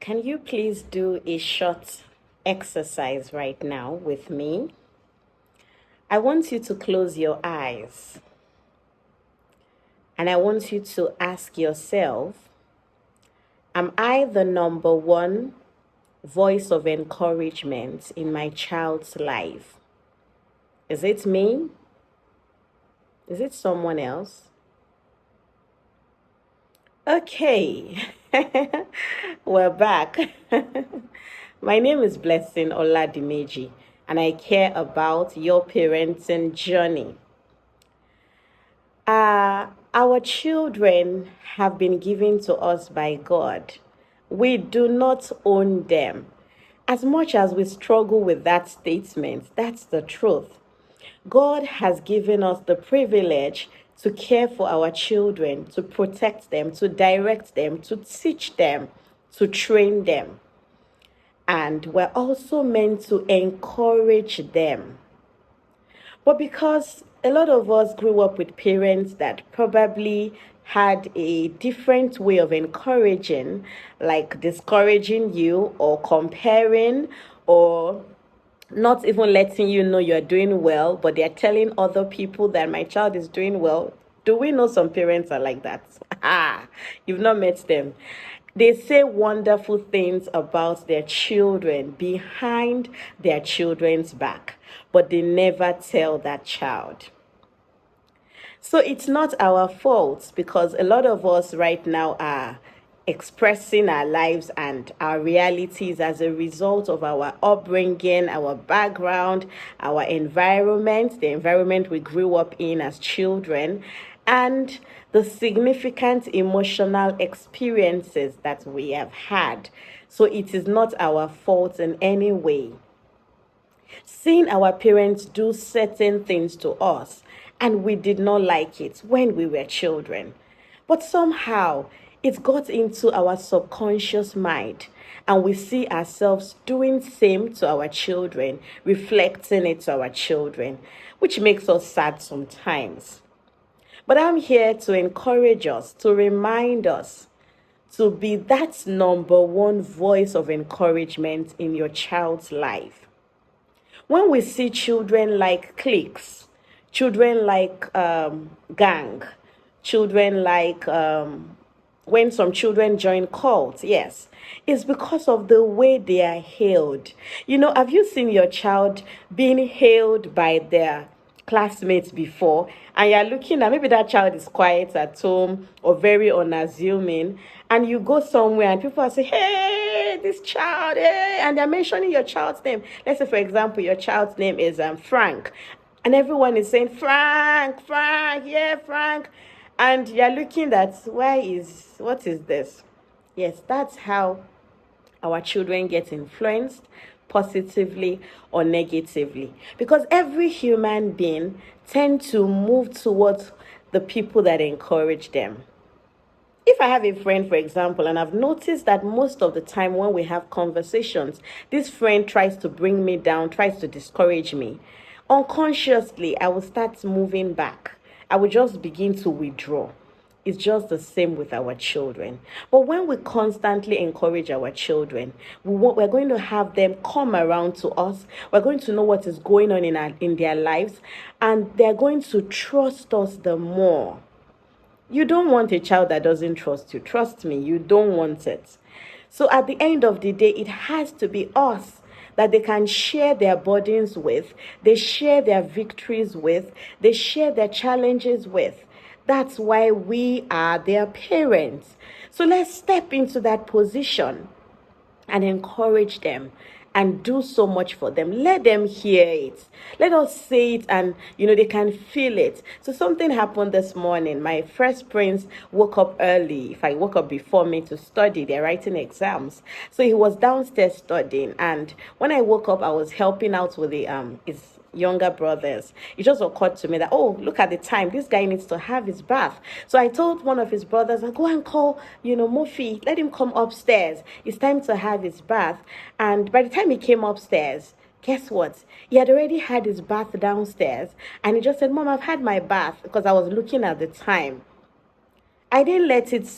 Can you please do a short exercise right now with me? I want you to close your eyes and I want you to ask yourself, am I the number one voice of encouragement in my child's life? Is it me? Is it someone else? Okay, we're back. My name is Blessing Oladimeji, and I care about your parenting journey. Our children have been given to us by God. We do not own them. As much as we struggle with that statement, that's the truth. God has given us the privilege to care for our children, to protect them, to direct them, to teach them, to train them. And we're also meant to encourage them. But because a lot of us grew up with parents that probably had a different way of encouraging, like discouraging you or comparing or not even letting you know you're doing well, but they're telling other people that my child is doing well. Do we know some parents are like that? You've not met them. They say wonderful things about their children behind their children's back, but they never tell that child. So it's not our fault because a lot of us right now are expressing our lives and our realities as a result of our upbringing, our background, our environment, the environment we grew up in as children, and the significant emotional experiences that we have had. So it is not our fault in any way. Seeing our parents do certain things to us and we did not like it when we were children. But somehow it got into our subconscious mind and we see ourselves doing same to our children, reflecting it to our children, which makes us sad sometimes. But I'm here to encourage us, to remind us to be that number one voice of encouragement in your child's life. When we see children like cliques, children like gang, children like when some children join cults, yes, it's because of the way they are hailed. Have you seen your child being hailed by their classmates before, and you're looking at maybe that child is quiet at home or very unassuming, and you go somewhere and people are saying, hey, this child, hey, and they're mentioning your child's name. Let's say, for example, your child's name is Frank, and everyone is saying, Frank, yeah, Frank, and you're looking at, what is this? Yes, that's how our children get influenced positively or negatively, because every human being tend to move towards the people that encourage them. If I have a friend, for example, and I've noticed that most of the time when we have conversations, this friend tries to bring me down, tries to discourage me, unconsciously I will start moving back. I will just begin to withdraw. It's just the same with our children. But when we constantly encourage our children, we're going to have them come around to us. We're going to know what is going on in their lives, and they're going to trust us the more. You don't want a child that doesn't trust you. Trust me, you don't want it. So at the end of the day, it has to be us that they can share their burdens with, they share their victories with, they share their challenges with. That's why we are their parents. So let's step into that position and encourage them and do so much for them. Let them hear it. Let us say it, and they can feel it. So something happened this morning. My first prince woke up early. If I woke up before me to study, they're writing exams. So he was downstairs studying, and when I woke up, I was helping out with his younger brothers. It just occurred to me that, oh, look at the time, this guy needs to have his bath. So I told one of his brothers, go and call Mofi, let him come upstairs, it's time to have his bath. And by the time he came upstairs, guess what? He had already had his bath downstairs, and he just said, Mom, I've had my bath, because I was looking at the time. I didn't let it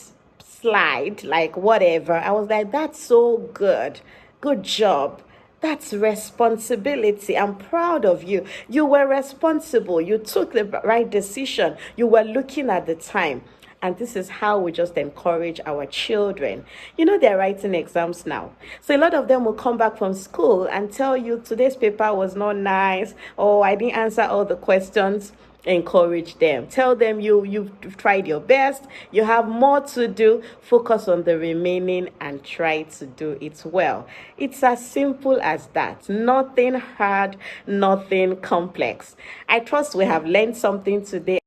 slide, like whatever. I was like, that's so good. Good job. That's responsibility. I'm proud of you. You were responsible. You took the right decision. You were looking at the time. And this is how we just encourage our children. You know, they're writing exams now. So a lot of them will come back from school and tell you today's paper was not nice, or I didn't answer all the questions. Encourage them. Tell them you've tried your best. You have more to do. Focus on the remaining and try to do it well. It's as simple as that. Nothing hard, nothing complex. I trust we have learned something today.